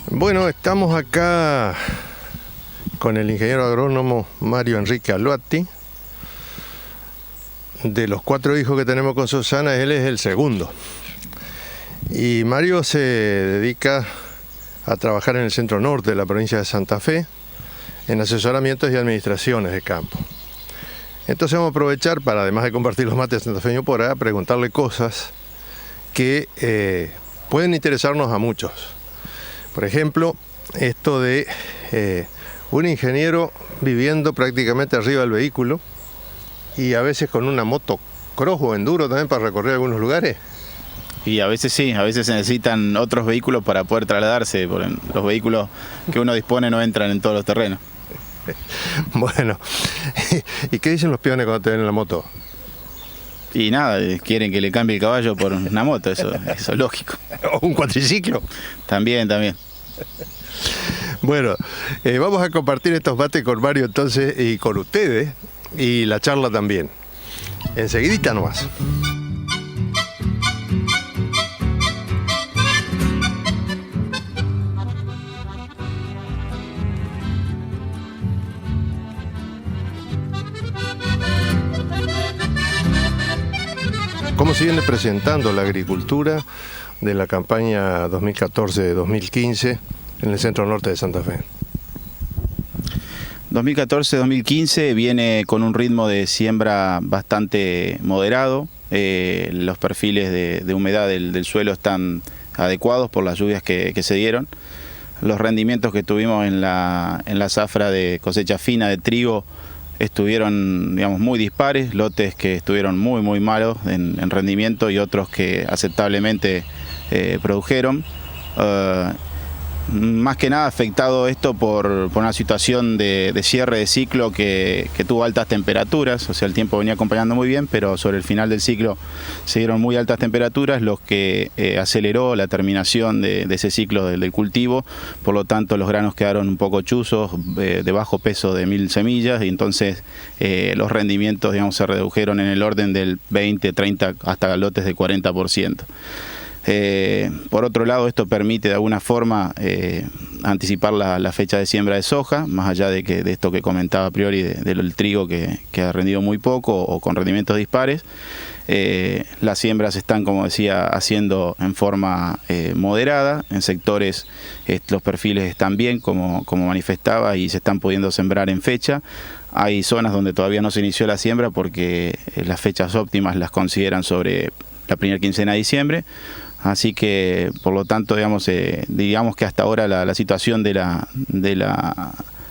Bueno, estamos acá con el ingeniero agrónomo Mario Enrique Alloatti. De los 4 hijos que tenemos con Susana, él es el segundo. Y Mario se dedica a trabajar en el centro norte de la provincia de Santa Fe, en asesoramientos y administraciones de campo. Entonces vamos a aprovechar para, además de compartir los mates santafeños por ahí, preguntarle cosas que pueden interesarnos a muchos. Por ejemplo, esto de un ingeniero viviendo prácticamente arriba del vehículo y a veces con una moto cross o enduro también para recorrer algunos lugares. Y a veces sí, a veces se necesitan otros vehículos para poder trasladarse, porque los vehículos que uno dispone no entran en todos los terrenos. Bueno, ¿y qué dicen los peones cuando te ven en la moto? Y nada, quieren que le cambie el caballo por una moto, eso es lógico. ¿O un cuatriciclo? También. Bueno, vamos a compartir estos mates con Mario entonces y con ustedes y la charla también. Enseguidita nomás. ¿Cómo se viene presentando la agricultura de la campaña 2014-2015 en el centro norte de Santa Fe? 2014-2015 viene con un ritmo de siembra bastante moderado. Los perfiles de humedad del suelo están adecuados por las lluvias que se dieron. Los rendimientos que tuvimos en la zafra de cosecha fina de trigo estuvieron, digamos, muy dispares, lotes que estuvieron muy malos en rendimiento y otros que aceptablemente produjeron. Más que nada afectado esto por una situación de cierre de ciclo que tuvo altas temperaturas, o sea, el tiempo venía acompañando muy bien, pero sobre el final del ciclo se dieron muy altas temperaturas, lo que aceleró la terminación de ese ciclo del cultivo. Por lo tanto, los granos quedaron un poco chuzos, de bajo peso de 1000 semillas, y entonces los rendimientos, digamos, se redujeron en el orden del 20, 30, hasta lotes de 40%. Por otro lado, esto permite de alguna forma anticipar la fecha de siembra de soja, más allá de esto que comentaba a priori del trigo que ha rendido muy poco o con rendimientos dispares. Las siembras se están, como decía, haciendo en forma moderada. En sectores los perfiles están bien, como manifestaba, y se están pudiendo sembrar en fecha. Hay zonas donde todavía no se inició la siembra porque las fechas óptimas las consideran sobre la primera quincena de diciembre. Así que, por lo tanto, digamos que hasta ahora la situación de la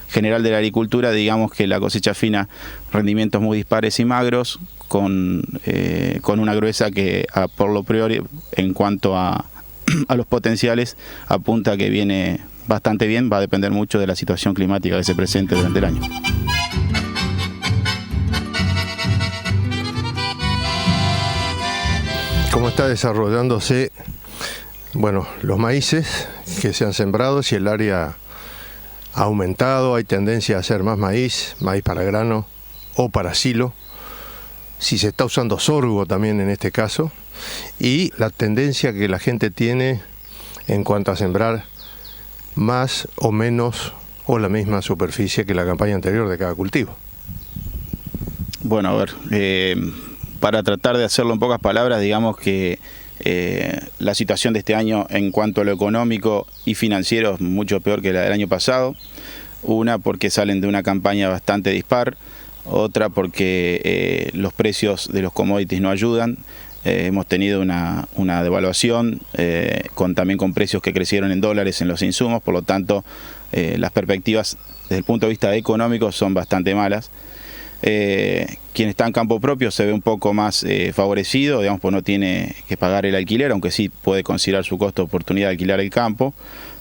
general de la agricultura, digamos que la cosecha fina, rendimientos muy dispares y magros, con una gruesa que por lo priori, en cuanto a los potenciales, apunta que viene bastante bien. Va a depender mucho de la situación climática que se presente durante el año. ¿Cómo está desarrollándose, bueno, los maíces que se han sembrado? Si el área ha aumentado, hay tendencia a hacer más maíz para grano o para silo. Si se está usando sorgo también en este caso. Y la tendencia que la gente tiene en cuanto a sembrar más o menos o la misma superficie que la campaña anterior de cada cultivo. Bueno, a ver, para tratar de hacerlo en pocas palabras, digamos que la situación de este año en cuanto a lo económico y financiero es mucho peor que la del año pasado. Una, porque salen de una campaña bastante dispar. Otra, porque los precios de los commodities no ayudan. Hemos tenido una devaluación, también con precios que crecieron en dólares en los insumos. Por lo tanto, las perspectivas desde el punto de vista económico son bastante malas. Quien está en campo propio se ve un poco más favorecido, digamos, pues no tiene que pagar el alquiler, aunque sí puede considerar su costo de oportunidad de alquilar el campo.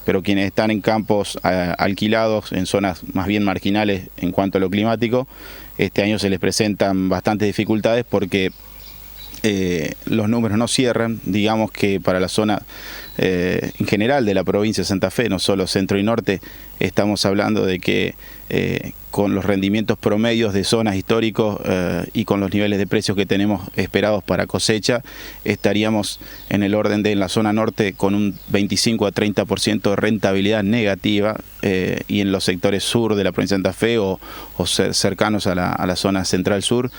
Pero quienes están en campos alquilados, en zonas más bien marginales en cuanto a lo climático, este año se les presentan bastantes dificultades porque los números no cierran. Digamos que para la zona en general de la provincia de Santa Fe, no solo centro y norte, estamos hablando de que con los rendimientos promedios de zonas históricos y con los niveles de precios que tenemos esperados para cosecha, estaríamos en el orden de en la zona norte con un 25 a 30% de rentabilidad negativa, y en los sectores sur de la provincia de Santa Fe o cercanos a la zona central sur,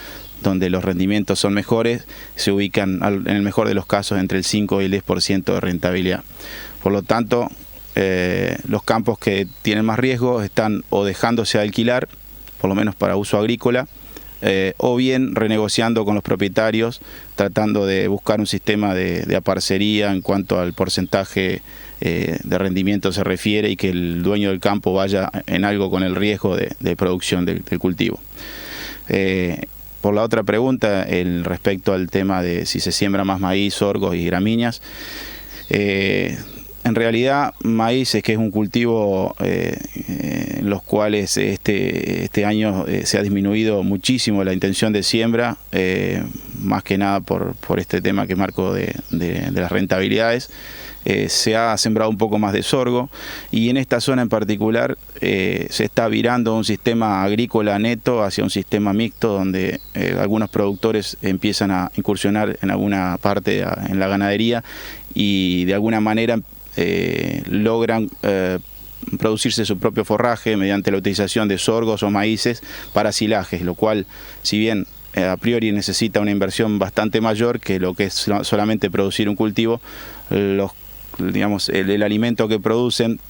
donde los rendimientos son mejores, se ubican en el mejor de los casos entre el 5 y el 10% de rentabilidad. Por lo tanto, los campos que tienen más riesgo están o dejándose alquilar, por lo menos para uso agrícola, o bien renegociando con los propietarios, tratando de buscar un sistema de aparcería en cuanto al porcentaje de rendimiento se refiere, y que el dueño del campo vaya en algo con el riesgo de producción del cultivo. Por la otra pregunta, respecto al tema de si se siembra más maíz, sorgos y gramíneas, en realidad maíz es que es un cultivo en los cuales este año se ha disminuido muchísimo la intención de siembra, más que nada por este tema que marco de las rentabilidades. Se ha sembrado un poco más de sorgo, y en esta zona en particular se está virando un sistema agrícola neto hacia un sistema mixto, donde algunos productores empiezan a incursionar en alguna parte en la ganadería, y de alguna manera logran producirse su propio forraje mediante la utilización de sorgos o maíces para silajes, lo cual, si bien a priori necesita una inversión bastante mayor que lo que es solamente producir un cultivo, el alimento que producen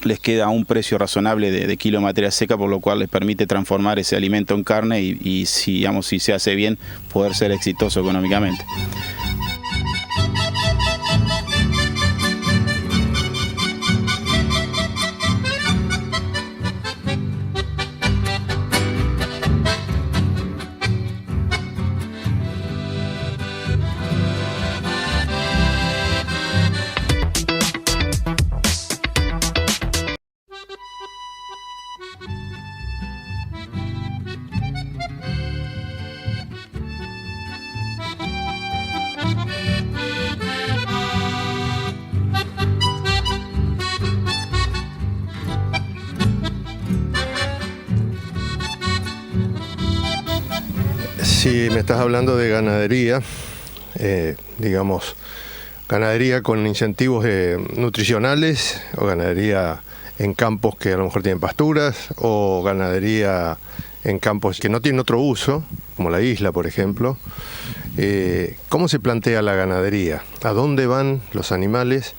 les queda a un precio razonable de kilo de materia seca, por lo cual les permite transformar ese alimento en carne y si se hace bien, poder ser exitoso económicamente. Si me estás hablando de ganadería, ganadería con incentivos nutricionales, o ganadería en campos que a lo mejor tienen pasturas, o ganadería en campos que no tienen otro uso, como la isla, por ejemplo, ¿cómo se plantea la ganadería? ¿A dónde van los animales?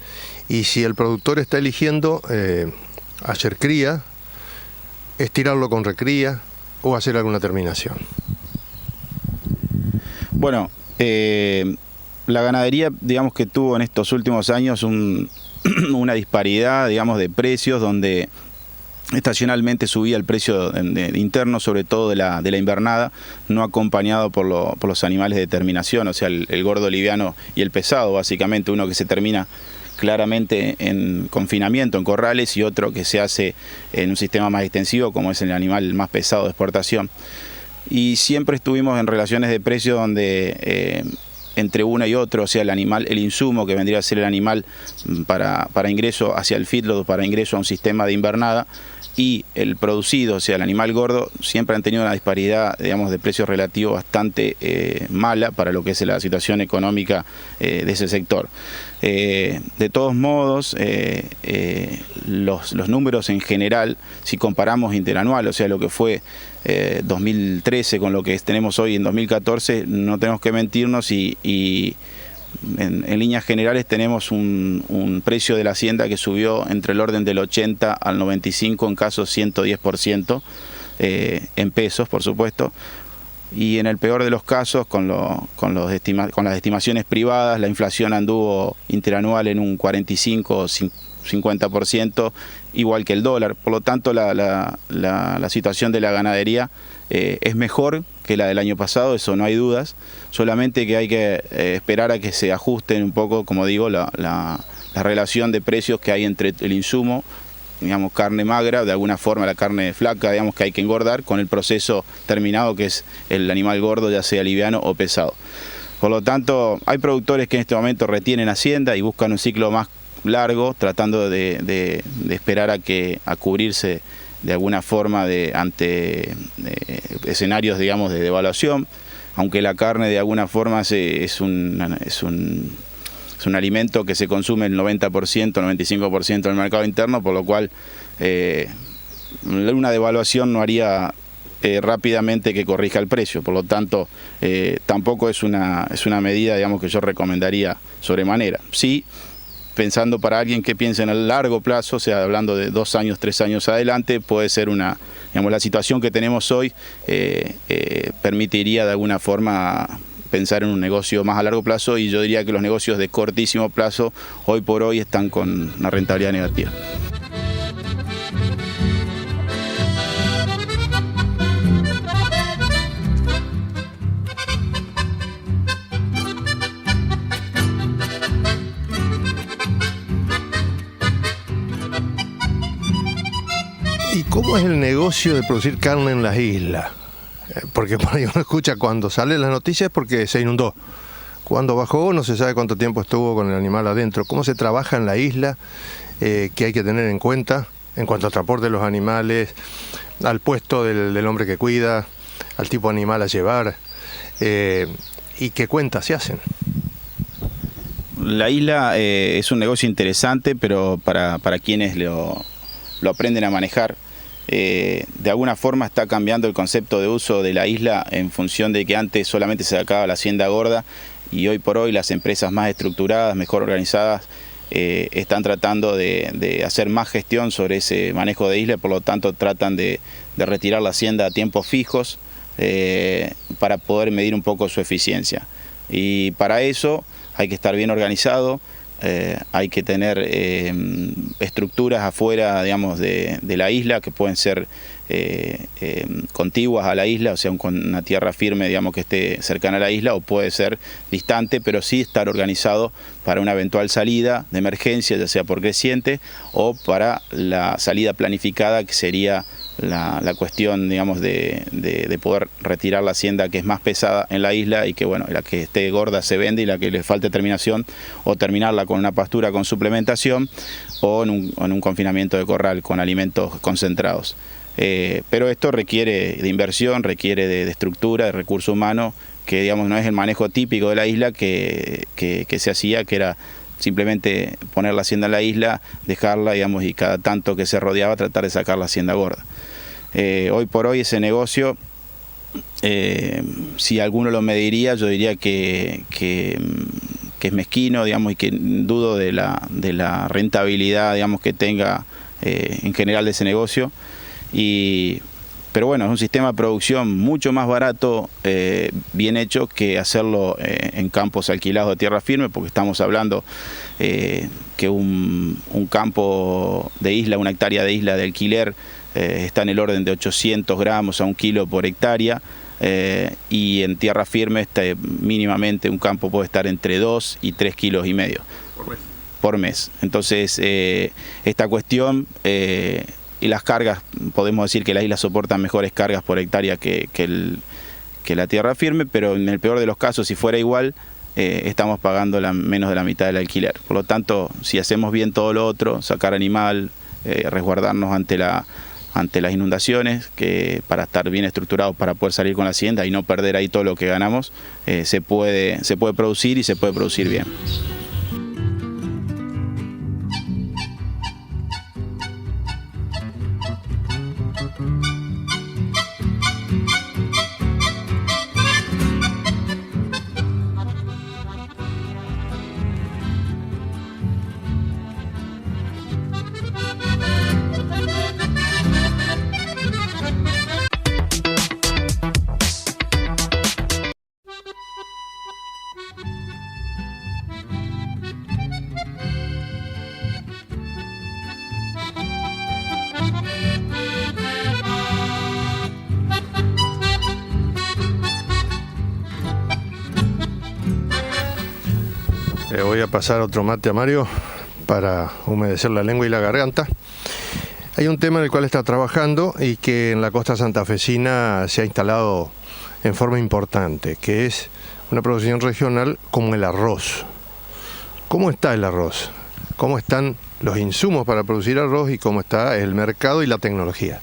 Y si el productor está eligiendo hacer cría, estirarlo con recría o hacer alguna terminación. Bueno, la ganadería, digamos que tuvo en estos últimos años una disparidad, digamos, de precios, donde estacionalmente subía el precio interno, sobre todo de la invernada, no acompañado por los animales de terminación, o sea, el gordo, liviano y el pesado, básicamente, uno que se termina claramente en confinamiento, en corrales, y otro que se hace en un sistema más extensivo, como es el animal más pesado de exportación. Y siempre estuvimos en relaciones de precio donde entre uno y otro, o sea, el insumo que vendría a ser el animal para ingreso hacia el feedlot, para ingreso a un sistema de invernada, y el producido, o sea, el animal gordo, siempre han tenido una disparidad, digamos, de precio relativo bastante mala para lo que es la situación económica de ese sector. De todos modos, los números en general, si comparamos interanual, o sea, lo que fue 2013 con lo que tenemos hoy en 2014, no tenemos que mentirnos, y en líneas generales tenemos un precio de la hacienda que subió entre el orden del 80 al 95, en casos 110%, en pesos, por supuesto. Y en el peor de los casos, con las estimaciones privadas, la inflación anduvo interanual en un 45 o 50%, igual que el dólar. Por lo tanto, la situación de la ganadería es mejor que la del año pasado, eso no hay dudas, solamente que hay que esperar a que se ajusten un poco, como digo, la relación de precios que hay entre el insumo, digamos, carne magra, de alguna forma la carne flaca, digamos, que hay que engordar, con el proceso terminado, que es el animal gordo, ya sea liviano o pesado. Por lo tanto, hay productores que en este momento retienen hacienda y buscan un ciclo más largo, tratando de esperar a cubrirse de alguna forma ante escenarios, digamos, de devaluación, aunque la carne de alguna forma es un alimento que se consume el 90%, 95% del mercado interno, por lo cual una devaluación no haría rápidamente que corrija el precio. Por lo tanto, tampoco es una medida, digamos, que yo recomendaría sobremanera. Sí, pensando para alguien que piense en el largo plazo, o sea, hablando de 2 años, 3 años adelante, puede ser digamos, la situación que tenemos hoy permitiría de alguna forma pensar en un negocio más a largo plazo, y yo diría que los negocios de cortísimo plazo hoy por hoy están con una rentabilidad negativa. ¿Y cómo es el negocio de producir carne en las islas? Porque por ahí uno escucha cuando sale las noticias porque se inundó. Cuando bajó no se sabe cuánto tiempo estuvo con el animal adentro. ¿Cómo se trabaja en la isla? ¿Qué hay que tener en cuenta en cuanto al transporte de los animales, al puesto del hombre que cuida, al tipo de animal a llevar? ¿Y qué cuentas se hacen? La isla es un negocio interesante, pero para quienes lo aprenden a manejar. De alguna forma está cambiando el concepto de uso de la isla en función de que antes solamente se sacaba la hacienda gorda, y hoy por hoy las empresas más estructuradas, mejor organizadas, están tratando de hacer más gestión sobre ese manejo de isla. Por lo tanto tratan de retirar la hacienda a tiempos fijos para poder medir un poco su eficiencia, y para eso hay que estar bien organizado. Hay que tener estructuras afuera, digamos, de la isla, que pueden ser contiguas a la isla, o sea, con una tierra firme, digamos, que esté cercana a la isla, o puede ser distante, pero sí estar organizado para una eventual salida de emergencia, ya sea por creciente o para la salida planificada, que sería la cuestión, digamos, de poder retirar la hacienda que es más pesada en la isla, y que, bueno, la que esté gorda se vende, y la que le falte terminación, o terminarla con una pastura con suplementación, o en un confinamiento de corral con alimentos concentrados. Pero esto requiere de inversión, requiere de estructura, de recurso humano, que, digamos, no es el manejo típico de la isla que se hacía, que era simplemente poner la hacienda en la isla, dejarla, digamos, y cada tanto que se rodeaba tratar de sacar la hacienda gorda. Hoy por hoy ese negocio, si alguno lo mediría, yo diría que es mezquino, digamos, y que dudo de la rentabilidad, digamos, que tenga en general de ese negocio. Pero bueno, es un sistema de producción mucho más barato, bien hecho, que hacerlo en campos alquilados de tierra firme, porque estamos hablando que un campo de isla, una hectárea de isla de alquiler, está en el orden de 800 gramos a 1 kilo por hectárea, y en tierra firme mínimamente un campo puede estar entre 2 y 3,5 kilos por mes. Entonces, esta cuestión... y las cargas, podemos decir que la isla soporta mejores cargas por hectárea que la tierra firme, pero en el peor de los casos, si fuera igual, estamos pagando menos de la mitad del alquiler. Por lo tanto, si hacemos bien todo lo otro, sacar animal, resguardarnos ante las inundaciones, para estar bien estructurados para poder salir con la hacienda y no perder ahí todo lo que ganamos, se puede producir, y se puede producir bien. Le voy a pasar otro mate a Mario para humedecer la lengua y la garganta. Hay un tema en el cual está trabajando y que en la costa santafesina se ha instalado en forma importante, que es una producción regional como el arroz. ¿Cómo está el arroz? ¿Cómo están los insumos para producir arroz y cómo está el mercado y la tecnología?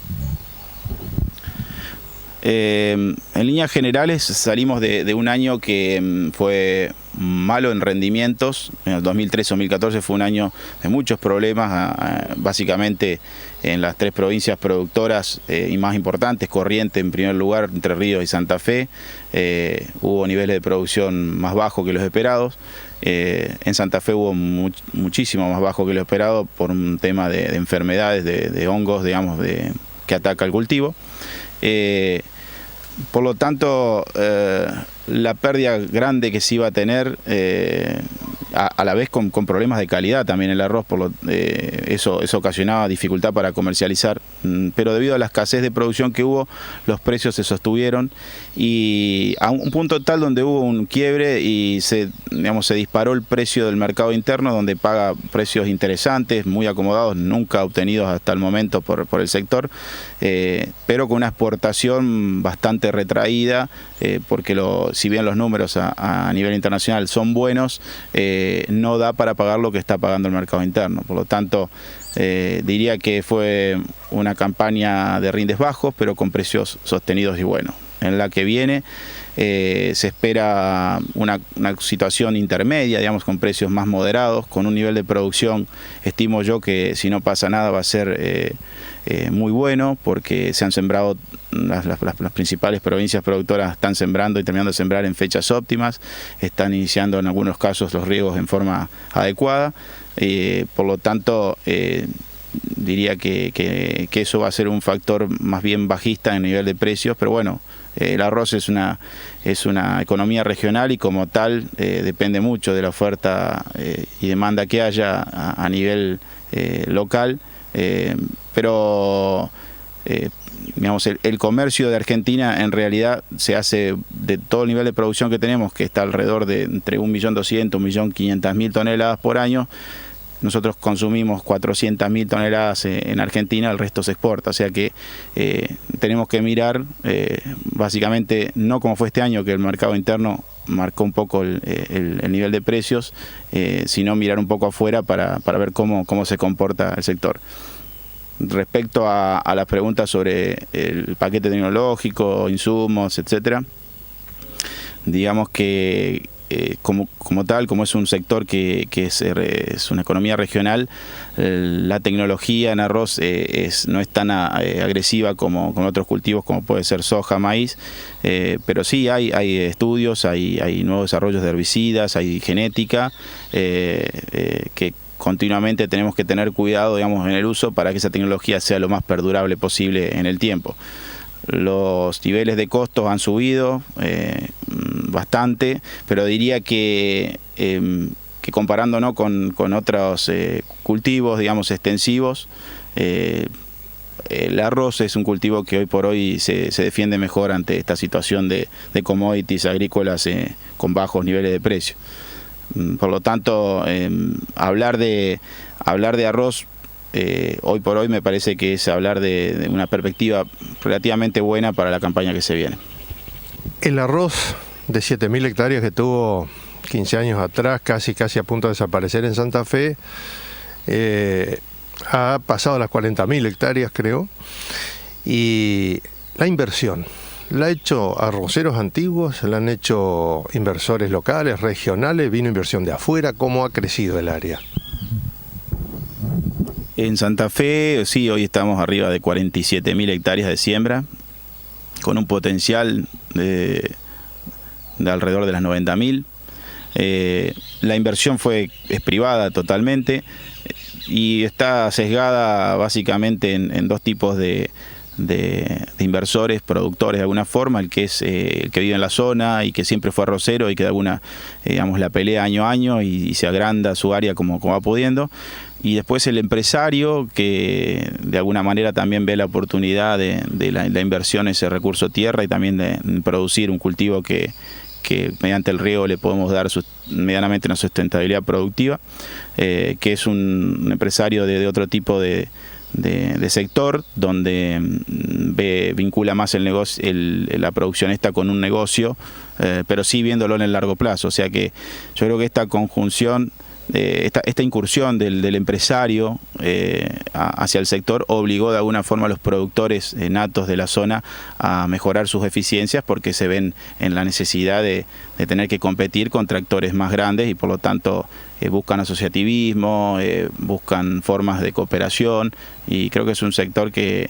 En líneas generales salimos de un año que fue malo en rendimientos. En el 2013-2014 fue un año de muchos problemas, básicamente en las tres provincias productoras y más importantes, Corrientes en primer lugar, Entre Ríos y Santa Fe. Hubo niveles de producción más bajos que los esperados. En Santa Fe hubo muchísimo más bajo que lo esperado por un tema de enfermedades, de hongos, digamos, que ataca el cultivo. Por lo tanto, la pérdida grande que se iba a tener, a la vez con problemas de calidad también el arroz, eso ocasionaba dificultad para comercializar, pero debido a la escasez de producción que hubo, los precios se sostuvieron y a un punto tal donde hubo un quiebre y se disparó el precio del mercado interno, donde paga precios interesantes, muy acomodados, nunca obtenidos hasta el momento por el sector, pero con una exportación bastante retraída, porque si bien los números a nivel internacional son buenos, no da para pagar lo que está pagando el mercado interno. Por lo tanto, diría que fue una campaña de rindes bajos, pero con precios sostenidos y buenos. En la que viene se espera una situación intermedia, digamos, con precios más moderados, con un nivel de producción, estimo yo que si no pasa nada va a ser muy bueno, porque se han sembrado, las principales provincias productoras están sembrando y terminando de sembrar en fechas óptimas, están iniciando en algunos casos los riegos en forma adecuada, por lo tanto diría que eso va a ser un factor más bien bajista en nivel de precios, pero bueno, el arroz es una economía regional y como tal depende mucho de la oferta y demanda que haya a nivel local, pero digamos, el comercio de Argentina en realidad se hace de todo el nivel de producción que tenemos, que está alrededor de entre 1.200.000 y 1.500.000 toneladas por año. Nosotros consumimos 400.000 toneladas en Argentina, el resto se exporta, o sea que tenemos que mirar básicamente no como fue este año, que el mercado interno marcó un poco el nivel de precios, sino mirar un poco afuera para ver cómo se comporta el sector. Respecto a las preguntas sobre el paquete tecnológico, insumos, etcétera, digamos que como tal, como es un sector que es una economía regional, la tecnología en arroz no es tan agresiva como con otros cultivos como puede ser soja, maíz, pero sí hay estudios, hay nuevos desarrollos de herbicidas, hay genética que continuamente tenemos que tener cuidado, digamos, en el uso para que esa tecnología sea lo más perdurable posible en el tiempo. Los niveles de costos han subido bastante, pero diría que comparándonos con otros cultivos, digamos, extensivos, el arroz es un cultivo que hoy por hoy se defiende mejor ante esta situación de commodities agrícolas con bajos niveles de precio. Por lo tanto, hablar de arroz hoy por hoy me parece que es hablar de una perspectiva relativamente buena para la campaña que se viene. El arroz de 7.000 hectáreas que tuvo 15 años atrás, casi a punto de desaparecer en Santa Fe, ha pasado a las 40.000 hectáreas, creo, y la inversión la han hecho arroceros antiguos, la han hecho inversores locales, regionales, vino inversión de afuera. ¿Cómo ha crecido el área? En Santa Fe, sí, hoy estamos arriba de 47.000 hectáreas de siembra, con un potencial de alrededor de las 90.000. La inversión es privada totalmente y está sesgada básicamente en dos tipos de inversores, productores de alguna forma, el que es el que vive en la zona y que siempre fue arrocero y que de alguna, digamos, la pelea año a año y se agranda su área como va pudiendo, y después el empresario que de alguna manera también ve la oportunidad de la inversión en ese recurso tierra y también de producir un cultivo que mediante el riego le podemos dar medianamente una sustentabilidad productiva, que es un empresario de otro tipo de de sector, donde vincula más el negocio, la producción esta con un negocio, pero sí viéndolo en el largo plazo. O sea que yo creo que esta conjunción, esta incursión del empresario hacia el sector obligó de alguna forma a los productores natos de la zona a mejorar sus eficiencias, porque se ven en la necesidad de tener que competir contra actores más grandes y por lo tanto buscan asociativismo, buscan formas de cooperación, y creo que es un sector que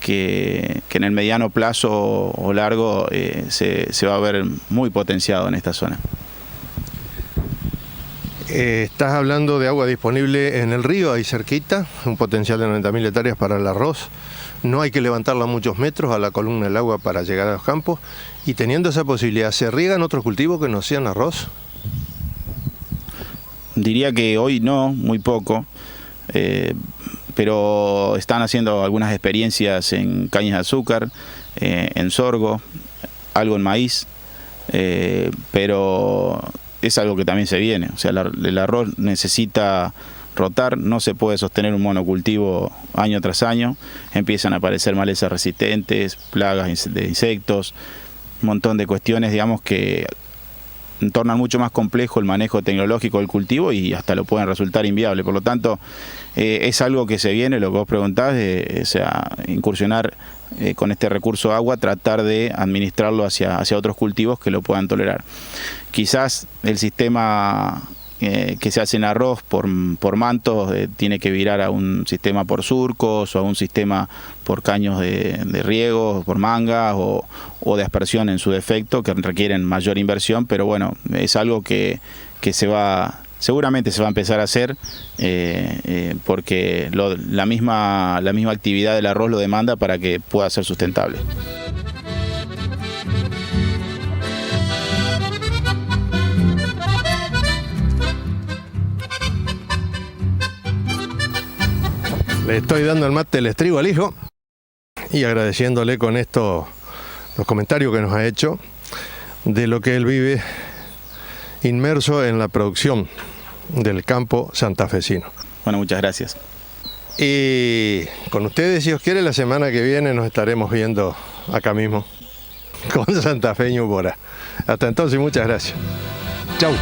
en el mediano plazo o largo se va a ver muy potenciado en esta zona. Estás hablando de agua disponible en el río, ahí cerquita, un potencial de 90.000 hectáreas para el arroz. No hay que levantarla muchos metros a la columna del agua para llegar a los campos. Y teniendo esa posibilidad, ¿se riegan otros cultivos que no sean arroz? Diría que hoy no, muy poco, pero están haciendo algunas experiencias en cañas de azúcar, en sorgo, algo en maíz, pero es algo que también se viene. O sea, el arroz necesita rotar, no se puede sostener un monocultivo año tras año, empiezan a aparecer malezas resistentes, plagas de insectos, un montón de cuestiones, digamos, que tornan mucho más complejo el manejo tecnológico del cultivo y hasta lo pueden resultar inviable. Por lo tanto, es algo que se viene, lo que vos preguntás, o sea, incursionar con este recurso agua, tratar de administrarlo hacia otros cultivos que lo puedan tolerar. Quizás el sistema que se hace en arroz por mantos tiene que virar a un sistema por surcos o a un sistema por caños de riego, por mangas o de aspersión en su defecto, que requieren mayor inversión, pero bueno, es algo que seguramente se va a empezar a hacer porque la misma actividad del arroz lo demanda para que pueda ser sustentable. Le estoy dando el mate, el estribo al hijo y agradeciéndole con esto los comentarios que nos ha hecho de lo que él vive inmerso en la producción del campo santafesino. Bueno, muchas gracias. Y con ustedes, si Dios quiere, la semana que viene nos estaremos viendo acá mismo con Santafeño Bora. Hasta entonces, muchas gracias. Chau.